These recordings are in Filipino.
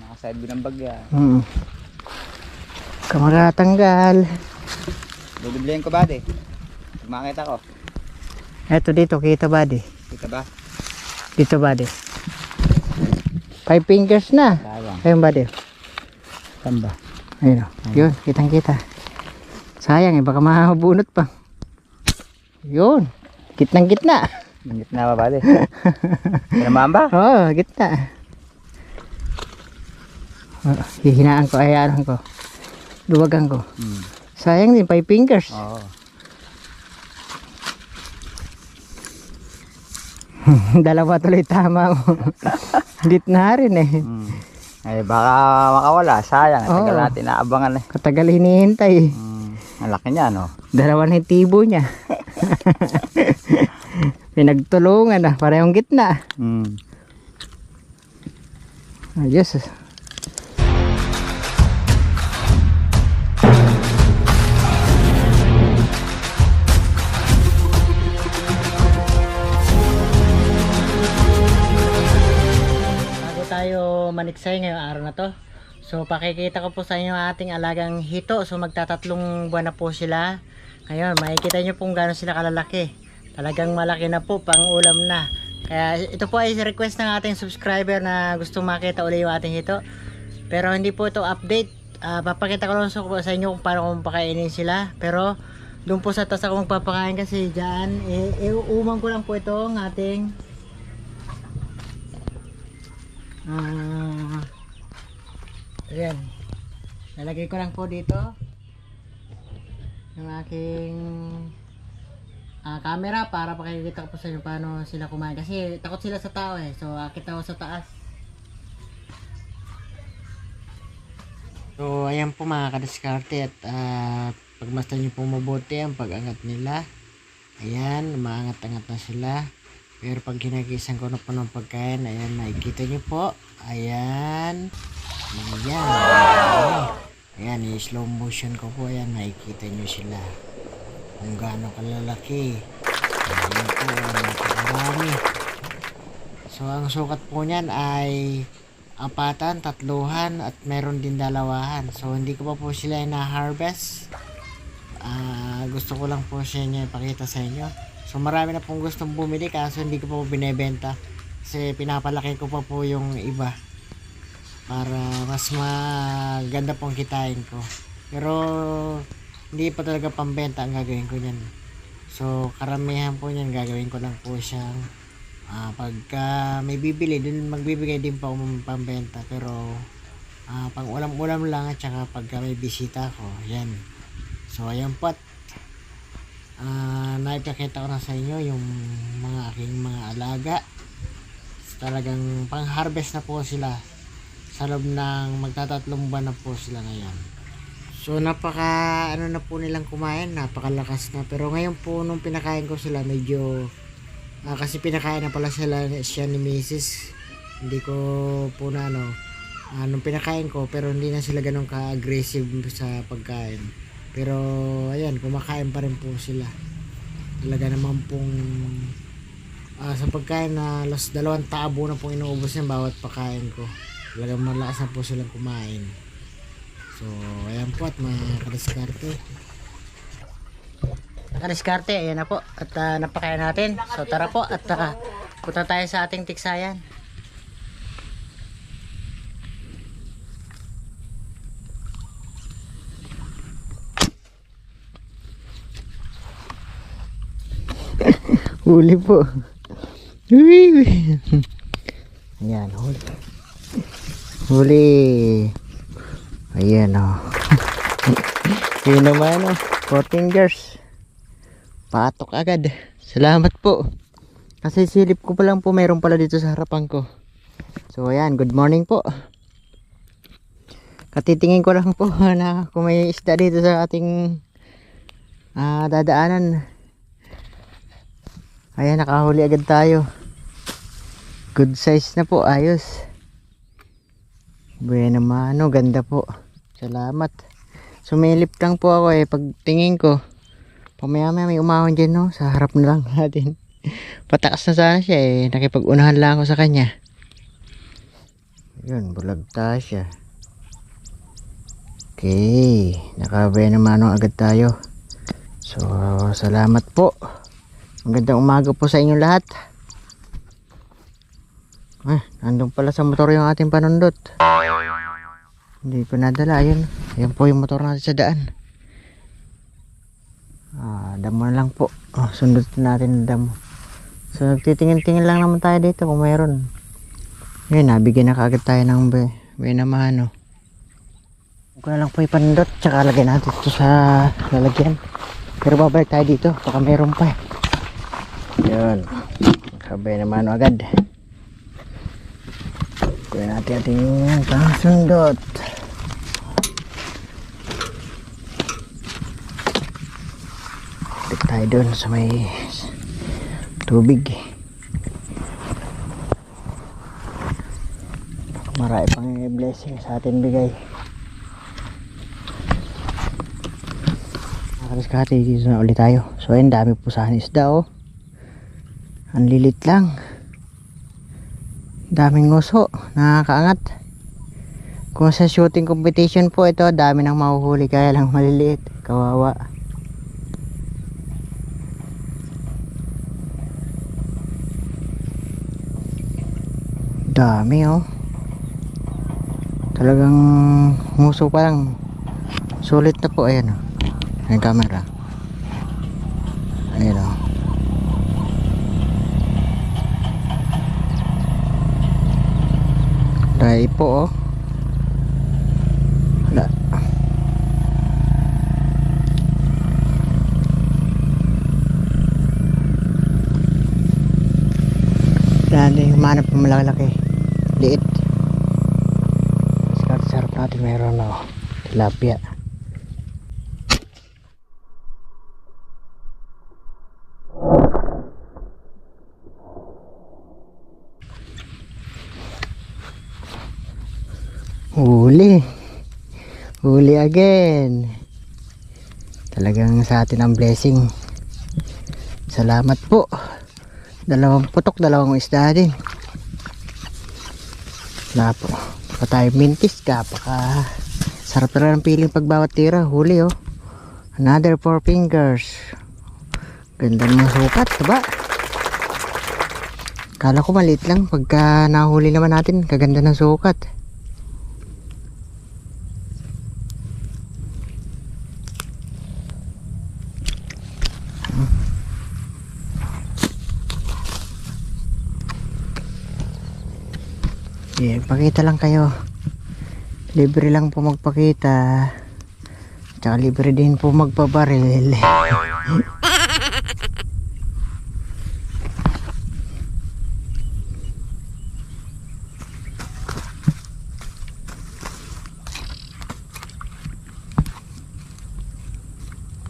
Nakasabi ng bagya. Kamaratanggal. Bibilihin ko ba, de? Pag makita ko. Eto dito, kita ba di? Kita ba? Dito ba di? 5 fingers na. Sayang. Ayun ba di? Saan ba? Ayun o. Yun, kitang kita. Sayang eh, baka mabunot pa. Yun. Gitnang gitna. Gitna ba ba, de? Tinamaan ba? Oo, gitna. Hihinaan ko, ayaan ko. Duwagan ko. Sayang din, 5 fingers. Oo. Dalawa tuloy tama mo. Gitna rin eh. Ay, baka makawala. Sayang. Tagal Oo. natin naabangan eh. Katagal hinihintay. Ang laki niya, no? Dalawa na yung tibo niya. Pinagtulungan na, parehong gitna. Ayos. Bago tayo maniksay ngayong araw na to, so pakikita ko po sa inyo ang ating alagang hito. So magtatatlong buwan na po sila. Ngayon makikita nyo kung gaano sila kalalaki. Talagang malaki na po, pang ulam na. Kaya ito po ay request ng ating subscriber na gusto makita uli yung ating hito. Pero hindi po ito update. Papakita ko lang sa inyo kung paano kung pakainin sila. Pero doon po sa taas ako magpapakain kasi dyan. Iumang ko lang po ito ang ating ayan. Lalagay ko lang po dito yung aking camera para pakikita ko po sa inyo paano sila kumain kasi takot sila sa tao eh. So akit ako sa taas. So ayan po mga kadiskarte at pagmasdan nyo po mabuti ang pag-angat nila. Ayan, maangat-angat na sila. Pero pag kinagisan ko na po ng pagkain, ayan, nakikita nyo po. Ayan. Ayan. Ayan, i-slow motion ko po. Ayan, nakikita nyo sila. Kung gaano kalalaki. Ayan po, napakarami. So, ang sukat po niyan ay 4, 3, at meron din 2. So, hindi ko pa po sila na-harvest. Gusto ko lang po siya niya ipakita sa inyo. So marami na pong gustong bumili kaso hindi ko pa po binebenta kasi pinapalaki ko pa po yung iba para mas maganda pong kitain ko. Pero hindi pa talaga pambenta ang gagawin ko niyan. So karamihan po niyan gagawin ko lang po siyang pagka may bibili din magbibigay din pa ako ng pambenta, pero pang ulam-ulam lang at saka pagka may bisita ko. Yan. So ayan po, naipakita ko na sa inyo yung mga aking mga alaga. Talagang pang harvest na po sila sa loob ng magtatatlong buwan na po sila ngayon. So napaka na po nilang kumain, napakalakas na. Pero ngayon po nung pinakain ko sila medyo kasi pinakain na pala siya ni Mrs. Hindi ko po na nung pinakain ko, pero hindi na sila ganun ka-aggressive sa pagkain. Pero ayan, kumakain pa rin po sila. Talaga naman pong sa pagkain na 2 tabo na pong inuubos niya bawat pagkain ko. Talagang malakas na po silang kumain. So ayan po at mga kadiskarte. Kadiskarte, ayan na po. At napakain natin. So tara po at punta tayo sa ating tiksayan. Huli po. Ayan, huli. Huli. Ayan o. Yun naman o. 4 fingers. Patok agad. Salamat po. Kasi silip ko pa lang po, mayroon pala dito sa harapan ko. So ayan, good morning po. Katitingin ko lang po na kung may isda dito sa ating dadaanan. Ayan, nakahuli agad tayo. Good size na po, ayos. Bueno mano, ganda po. Salamat. Sumilip lang po ako pagtingin ko. Pamaya may umahon dyan no, sa harap na lang natin. Patakas na sana siya nakipag-unahan lang ako sa kanya. Yun, bulagta siya. Okay, nakabay na manong agad tayo. So, salamat po. Magandang umaga po sa inyong lahat. Nandun pala sa motor yung ating panundot. Hindi ko nadala. Ayun po yung motor natin sa daan. Damo na lang po. Sundutin natin ang damo. So, nagtitingin-tingin lang naman tayo dito kung mayroon. Ngayon, nabigyan na kaagad tayo ng may namano. Huwag ko na lang po ipanundot. Tsaka lagay natin ito sa lalagyan. Pero babalik tayo dito. Baka mayroon pa. Yun. Sabay naman agad. Kuya natin ating pangsundot. Balik tayo dun sa may tubig. Marami pang blessing sa atin bigay. Nakaliskati dito na ulit tayo. So ayun, dami po sa isda oh. Ang lilit lang. Daming nguso, nakakaangat. Kung sa shooting competition po ito, dami nang mahuhuli kaya lang maliliit. Kawawa. Dami oh. Talagang nguso pa lang. Sulit na po. Ayan oh. Ang camera. Ayan oh. Dahil po oh. Wala. Dahil humanap ng malaki-laki. Liit. Sarap natin mayroon oh. Tilapia. Huli again. Talagang sa atin ang blessing. Salamat po. 2 putok, 2 isda din. Wala po. Pa tayo mintis ka. Sarap na ng piling pag bawat tira. Huli oh. Another 4 fingers. Ganda ng sukat, diba? Kala ko maliit lang. Pagka nahuli naman natin, kaganda ng sukat. Pakita lang kayo. Libre lang po magpakita. Tsaka libre din po magpabaril.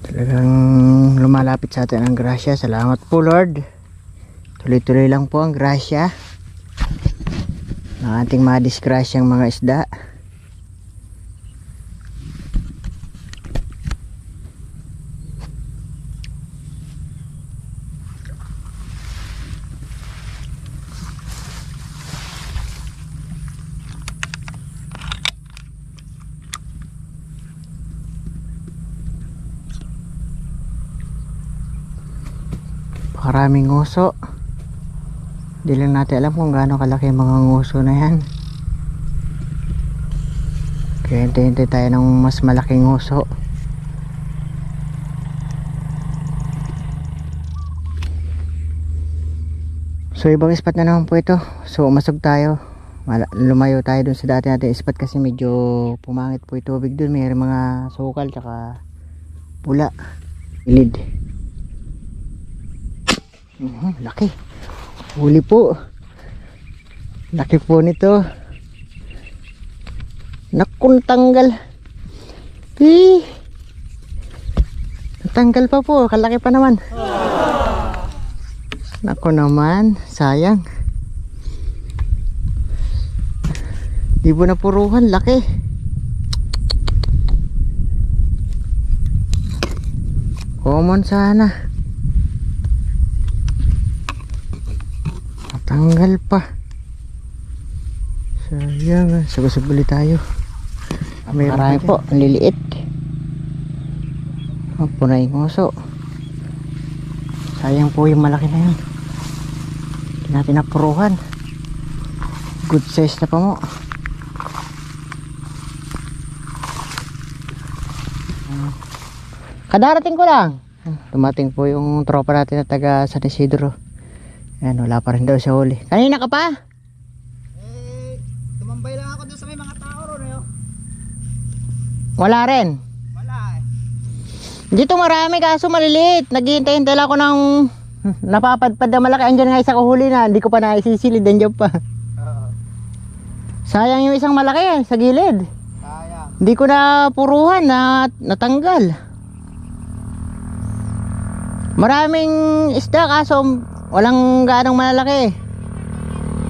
Talagang lumalapit sa atin ang grasya. Salamat po Lord. Tuloy-tuloy lang po ang grasya ng ating madisgrasyang mga isda. Maraming nguso. Hindi lang natin alam kung gaano kalaki mga nguso na yan. Kaya hintay-hintay tayo ng mas malaking nguso. So ibang spot na naman po ito. So umasog tayo. Lumayo tayo dun sa dati natin spot kasi medyo pumangit po ito tubig dun. May mga sukal tsaka pula. Ilid. Laki. Huli po. Laki po nito. Nakun tanggal. Natanggal pa po. Kalaki pa naman. Naku naman. Sayang. Di po napuruhan. Laki. Common sana. Tanggal pa. Sayang, sagasag ulit tayo. Marami po, ang liliit. Oh, punay ngoso. Sayang po yung malaki na yun. Hindi natin napuruhan. Good size na pa mo. Kadarating ko lang. Dumating po yung tropa natin na taga San Isidro. Ayan, wala pa rin daw sa huli. Kanina ka pa? Tumambay lang ako doon sa may mga tao ron eh. Wala rin. Wala eh. Dito marami kaso maliliit. Naghihintay-hintay lang ako ng napapadpad na malaki. Andyan nga isa ko huli na. Hindi ko pa naisisilid. Andyan pa. Sayang yung isang malaki sa gilid. Sayang. Hindi ko na puruhan na natanggal. Maraming isda kaso walang gaanong malalaki.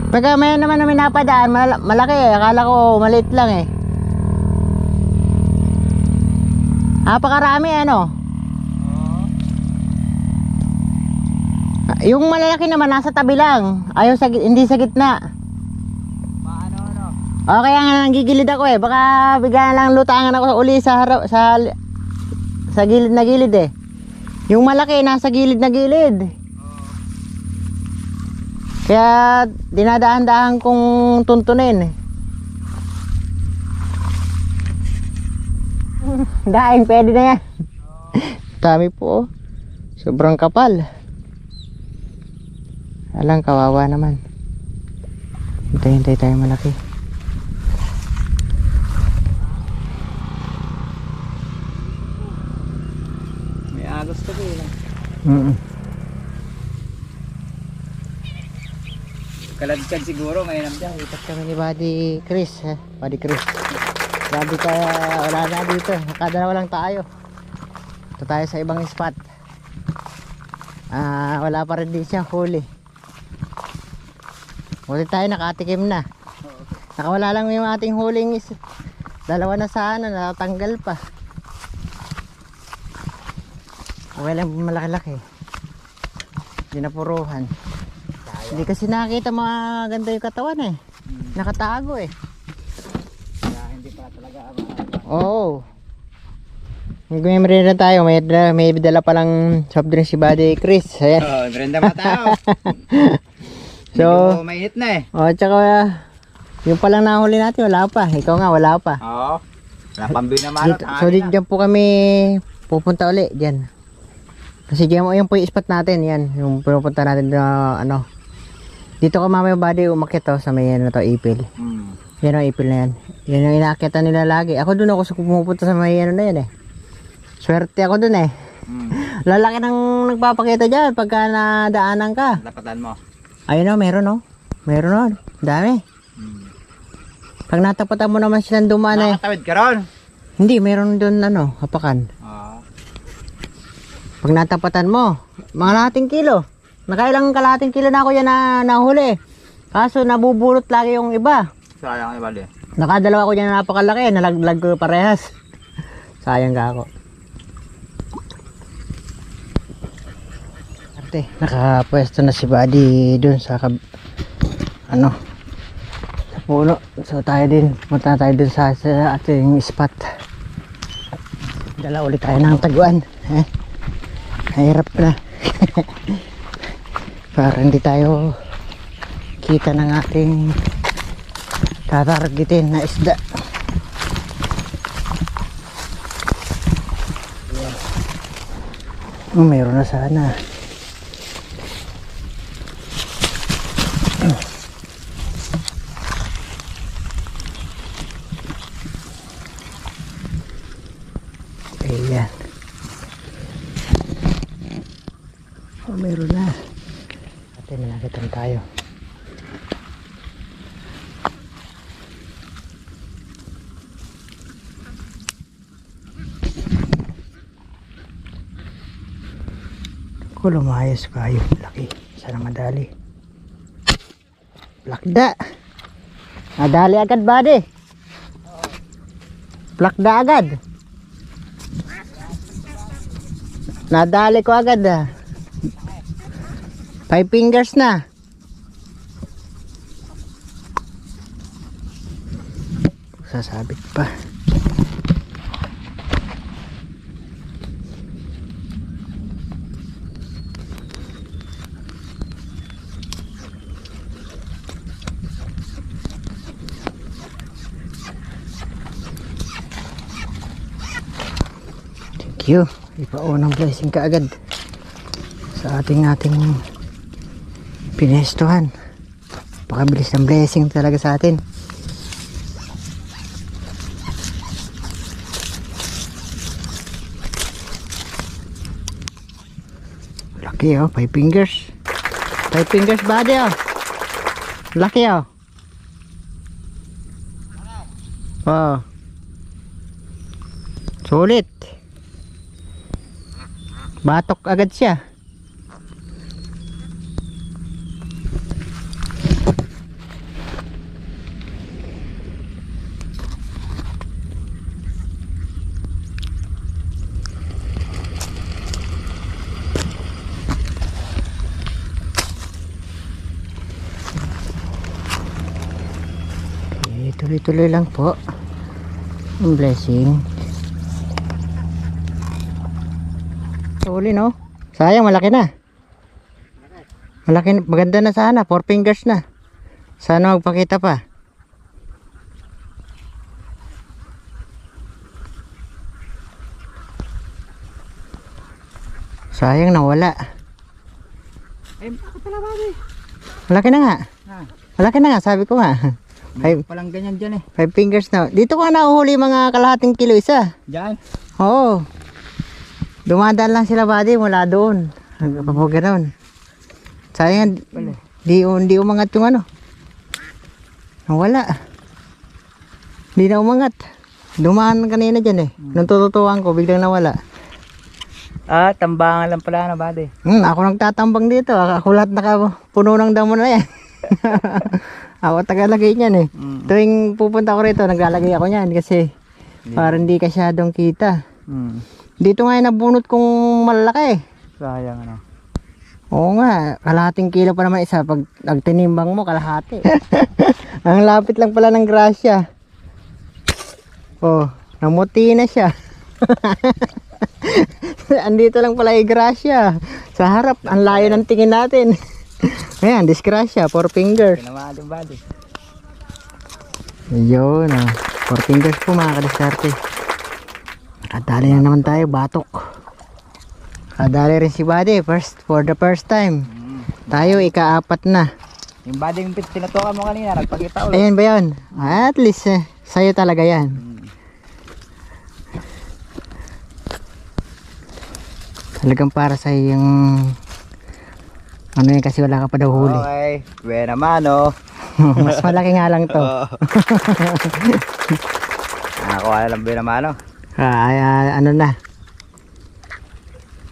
Pagka may naman namin napadaan malaki eh. Akala ko maliit lang eh. Napakarami ano. Yung malalaki naman nasa tabi lang. Ayaw hindi sa gitna. Paano? O kaya nga nanggigilid ako eh. Baka bigyan lang lutangan ako sa uli sa harap sa gilid na gilid eh. Yung malaki nasa gilid na gilid. Kaya dinadahan-dahan kong tuntunin. Daing pwede na yan. Dami po. Sobrang kapal. Alang kawawa naman. Hintay-hintay tayo malaki. May agos ka din. Kaladkad siguro may namdang. Ipat kami ni Buddy Chris. Buddy Chris. Sabi ka wala na dito. Nakadalawa lang tayo. Ito tayo sa ibang spot. Wala pa rin din siyang huli. Huli tayo nakatikim na. Nakawala lang yung ating huling dalawa na sana natanggal pa. Okay lang malaki-laki. Hindi napuruhan. Hindi kasi nakita maganda yung katawan eh. Nakatago eh. Kaya hindi pa talaga Oo. May merenda tayo. May dala palang soft drink si Buddy Chris. Ayan. Merenda mga tao. So, medyo mainit na eh. Tsaka yung palang nahuli natin wala pa. Ikaw nga wala pa. Oo. Wala pambili na malot. So dyan po kami pupunta uli. Dyan. Kasi dyan yung po yung spot natin. Yan. Yung pupunta natin na ano. Dito ka mamaya Buddy umakit sa may ano to ipil. Yan ang ipil na yan. Yan yung inaakyatan nila lagi. Ako dun ako pumupunta sa may ano na yan eh. Swerte ako dun eh. Lalaki nang nagpapakita dyan pagka nadaanan ka. Lapatan mo. Ayun o, meron o. Meron o. Dami. Pag natapatan mo naman silang dumaan eh. Nakatawid ka ron? Hindi, meron dun ano, hapakan. Pag natapatan mo, mga kalahating kilo. Nakailang kalahating kilo na ako yan na nahuli. Kaso nabubulot lagi yung iba. Sayang iba din. Nakadalawa ko dyan na napakalaki, nalaglag ko parehas. Sayang ka ako. Arte, nakapwesto na si Buddy dun sa ano, sa puno. So tayo din, punta tayo dun sa ating spot. Dala ulit tayo ng taguan. Hirap na. Para hindi tayo kita ng ating tatargetin na isda. Mayroon na sana. Ayan. Mayroon na. Ate, malakitan tayo. Lumayas kayo. Laki. Sana madali. Plakda. Madali agad Buddy. Plakda agad. Nadali ko agad 5 fingers na. sasabit pa. Thank you. Ipaunang blessing ka agad sa ating pinestuhan. Pakabilis ng blessing talaga sa atin. Laki oh, 5 fingers. 5 fingers body oh. Laki oh. Wow. Sulit. Batok agad siya. Okay, tuloy-tuloy lang po ang blessing. Uli no? Sayang, malaki na. Malaki, maganda na sana. 4 fingers na. Sana magpakita pa. Sayang, nawala. Eh, bakit pala ba eh? Malaki na nga. Malaki na nga, sabi ko nga. Palang ganyan dyan eh. 5 fingers na. Dito ko nahuhuli mga kalahating kilo isa. Diyan? Oo. Dumadaan lang sila buddy mula doon. Kapag gano'n. Sayang, di umangat yung ano. Nawala. Di na umangat. Dumaan kanina dyan eh. Nung tututuan ko, biglang nawala. Ah, tambangan lang pala na bade. Ako nagtatambang dito. Ako lahat nakapuno ng damo na yan. Ako tagalagay niyan eh. Tuwing pupunta ko rito, naglalagay ako niyan kasi para hindi kasyadong kita. Dito nga yung nabunot kong malalaki. Sayang ano. Oo nga, kalahating kilo pa naman isa. Pag nagtinimbang mo, kalahati. Ang lapit lang pala ng grasya. Oh, namuti na siya. Andito lang pala yung grasya. Sa harap, ang layo ng tingin natin. Ayan, disgrasya, 4 fingers. Pinamaling bade. Ayun, 4 fingers po mga kadiskarte. Nakadali na naman tayo, batok. Nakadali rin si Buddy, for the first time. Tayo, ika-4 na. Yung bade yung tinatukan mo kanina, nagpakita ulit. Ayan ba yun? At least, sa'yo talaga yan. Talagang para sa'yo yung... Ano yun, kasi wala ka pa daw huli. Okay, buena mano. Mas malaki nga lang to. Nakakuha lang buena mano. Ano na?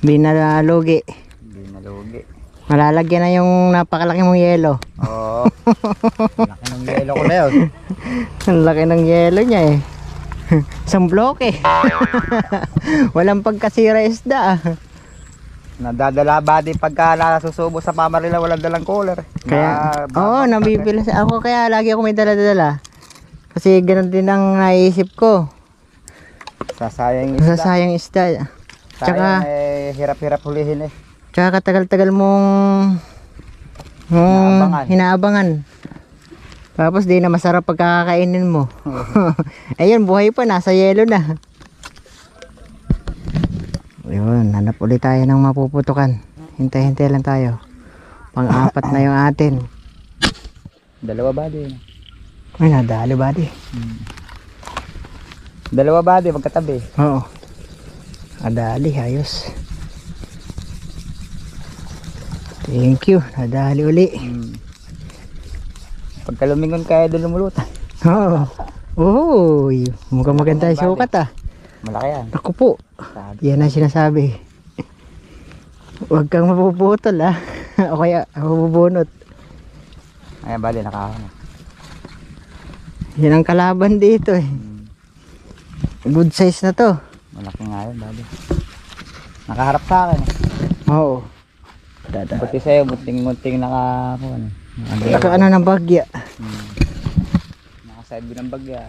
Binalugi. Binalugi. Malalagyan na yung napakalaki mong yelo. Oo. Laki ng yelo ko na yun. Ang laki ng yelo niya eh. Isang bloke. Walang pagkasira isda. Nadadala body pagka nasusubo sa pamarila, walang dalang cooler. Kaya, nabibilas ako kaya lagi ako may dala-dala. Kasi ganoon din ang naisip ko. Sasayang isda. Sasayang isda. Tsaka, hirap-hirap hulihin eh. Tsaka katagal-tagal mong hinaabangan. Tapos di na masarap pagkakainin mo. Ayun, buhay pa, nasa yelo na. Ayun, hanap ulit tayo ng mapuputukan. Hintay-hintay lang tayo. Pang-4 na yung atin. Dalawa body. Ay, nadali body. Dalawa body, magkatabi. Oo. Nadali, ayos. Thank you, nadali uli. Pagka lumingon kaya doon lumulutan. Oo. Mukhang maganda yung sukat ah. Malaki yan. Ako po. Yan ang sinasabi. Huwag kang mapuputol ah. O kaya mabubunot. Ayan bali, nakahon. Yan ang kalaban dito eh. Good size na to. Malaki nga yun bali. Nakaharap sa akin eh. Oo. Buti sa'yo, munting nakakuha. Ano ng bagya. side view ng bagya.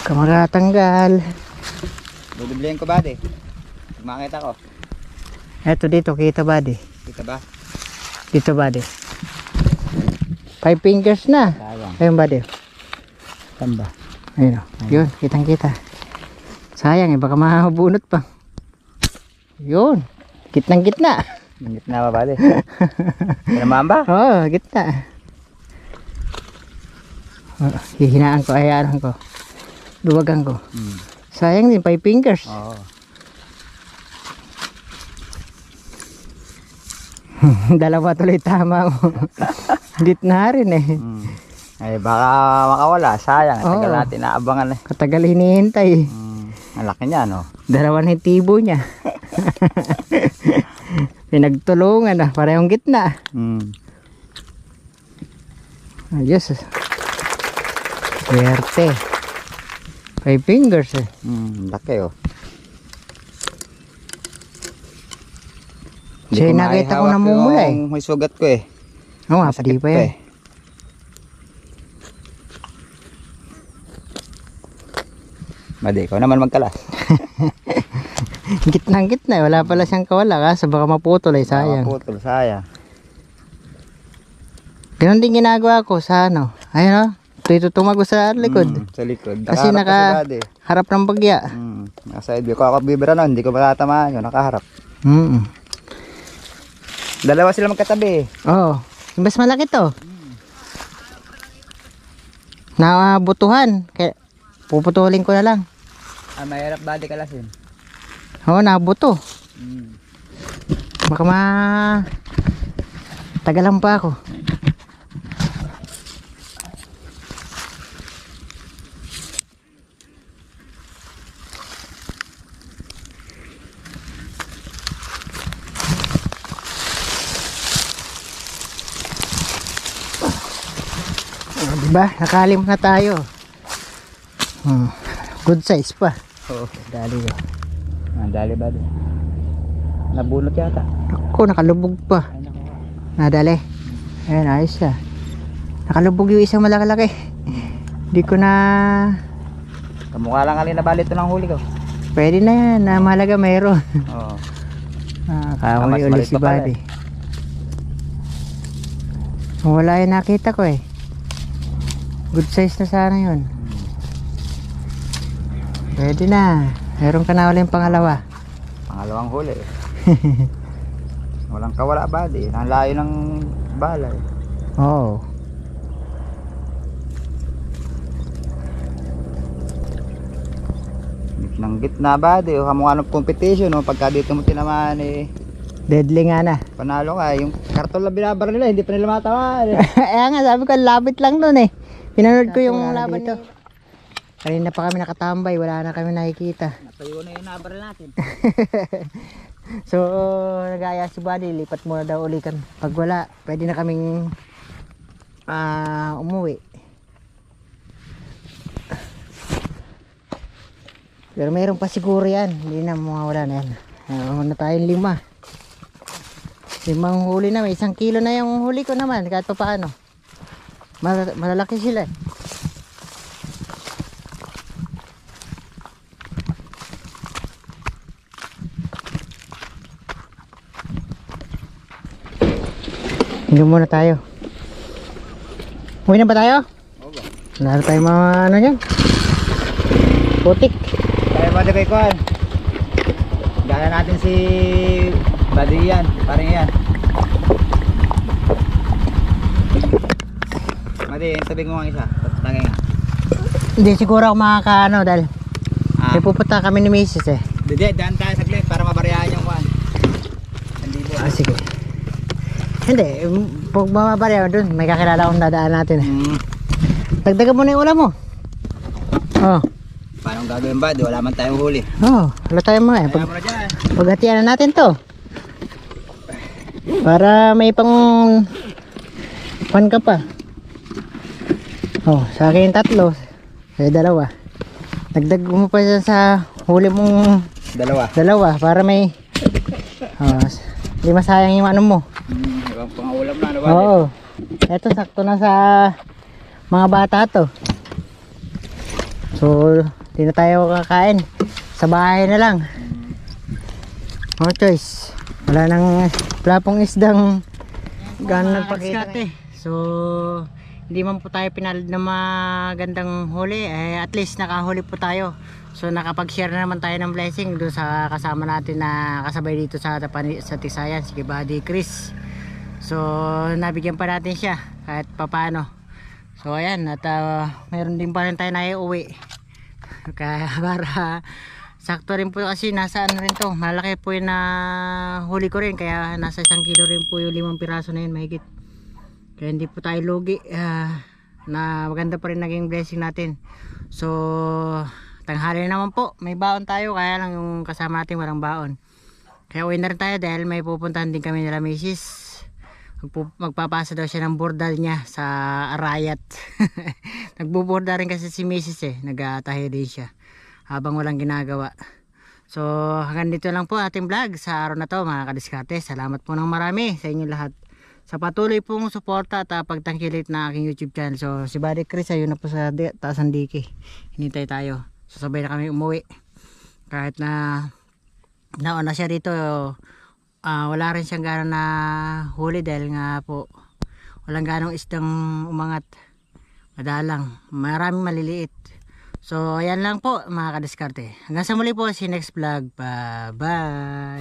Kamaratanggal. Dudublihan ko buddy. Makita ko. Eto dito, kita buddy. Kita ba? Dito buddy. 5 fingers na. Sayang. Ayun buddy. Saan ba? Ayun o. Yun, kitang kita. Sayang eh, baka mabunot pa. Yun. Gitnang gitna. Gitna ba buddy? Tinamaan ba? Oo, gitna. Hihinaan ko, ayaan ko. Duwagan ko. Sayang din, 5 fingers. Oo. Dalawa tuloy tama mo. Gitna rin eh. Ay baka makawala, sayang. Tagal Oo. natin naabangan eh. Katagal hinihintay. Ang laki niya no. Dalawa na yung tibo niya. Pinagtulungan na, parehong gitna. Ayos. Swerte. 5 fingers eh. Laki oh. Siya yung nakita ko namumula eh. May sugat ko eh. Oo, Masakit di pa yan. Madi, ikaw naman magkalas. Gitnang gitna eh. Wala pala siyang kawala kasi baka maputol eh. Sayang. Putol, sayang. Ganun din ginagawa ko sa ano. Ayun o. Dito tumago sa likod. Sa likod. Kasi harap ng bagya. Nasa side view ko ako bibira na, hindi ko matatamaan yun, nakaharap. Dalawa sila magkatabi. Oo. Mas malaki to. Nabutuhan. Kaya puputulin ko na lang. Mahirap bali kalasin. Oo, nabuto. Baka tagalan pa ako. Diba? Nakalim na tayo. Good size pa. Oo. Dali ko. Dali ba? Nabunot yata. Ako, nakalubog pa. Nadali. Ayan, ayos siya. Nakalubog yung isang malaki-laki. Hindi ko na... Kamukha lang alin na bali ito ng huli ko. Pwede na yan. Na mahalaga mayroon. Oo. Kawali mas ulit maliit si pa pala Buddy. Wala yung nakita ko eh. Good size na sana yun. Pwede na. Meron ka na ulit yung pangalawa. Pangalawang huli. Walang kawala bali. Ang layo ng bala eh. Oo. Ng gitna bali. Kamukha ng competition. Pagka dito mo tinamaan eh. Deadly nga na. Panalo ka. Yung karton na binabara nila. Hindi pa nila matamaan eh. Kaya nga sabi ko labit lang nun eh. Pinanood ko yung laban dito. Kanina pa kami nakatambay. Wala na kami nakikita. Natuyo na yung nabaril natin. So, nagaya si Buddy, lipat muna daw uli kami. Pag wala, pwede na kaming umuwi. Pero mayroon pa siguro yan. Hindi na mawawala na yan. Meron na tayong 5. 5 huli na. May 1 kilo na yung huli ko naman. Kahit pa paano. Malalaki sila eh. Hingga muna tayo. Uwi na ba tayo? Oo ba? Wala na tayo mga ano yan. Putik. Tayo ba kay Kuan? Gala natin si Buddy yan. Parang yan. Madi, sabi ko nga isa. Tangay nga. Hindi siguro ako makakaano dahil may pupunta kami ni Mrs. eh. Hindi, daan tayo saglit para mabaryahan yung Kuan. Sige. Hindi, pag mababarya doon, may kakilala akong dadaan natin eh. Dagdagan mo na yung ulam mo. Oh. Paano gagawin ba? Di wala man tayong huli. Oh, wala tayo mga eh. Kaya mo na dyan. Paghatian na natin to. Para may pang pan ka pa. Oh, sa akin 3. Kaya 2. Dagdag mo pa dyan sa huli mong Dalawa. para may hindi masayang yung ano mo. Ibang pangulam na. Oo. Eto sakto na sa mga bata to. So, di na tayo kakain. Sa bahay na lang. No choice. Wala pong isdang gano'n nagpakita. So, hindi man po tayo pinalad na magandang huli. At least nakahuli po tayo. So, nakapag-share na naman tayo ng blessing doon sa kasama natin na kasabay dito sa Tisayan, si Buddy Chris. So, nabigyan pa natin siya kahit papano. So, ayan. At mayroon din pa rin tayo na iuwi. Kaya para sakto rin po kasi nasa ano rin to. Malaki po yung na huli ko rin. Kaya nasa 1 kilo rin po yung 5 piraso na yun mahigit. Kaya hindi po tayo lugi. Na maganda pa rin naging blessing natin. So, tanghali naman po. May baon tayo. Kaya lang yung kasama natin walang baon. Kaya uwi na rin tayo dahil may pupuntahan din kami nila misis. Magpapasa daw siya ng bordal niya sa Arayat. Nagbuborda rin kasi si misis nagatahi din siya habang walang ginagawa. So hanggang dito lang po ating vlog sa araw na to mga kadiskarte. Salamat po ng marami sa inyo lahat sa patuloy pong suporta at pagtangkilik na aking YouTube channel. So si Buddy Chris ayun na po sa taasan diki. Hinintay tayo. Sasabay na kami umuwi. Kahit na nauna siya dito, wala rin siyang gano'n na huli dahil nga po walang ganong isdang umangat. Madalang, maraming maliliit. So ayan lang po mga kadiskarte. Hanggang sa muli po, si next vlog. Bye bye.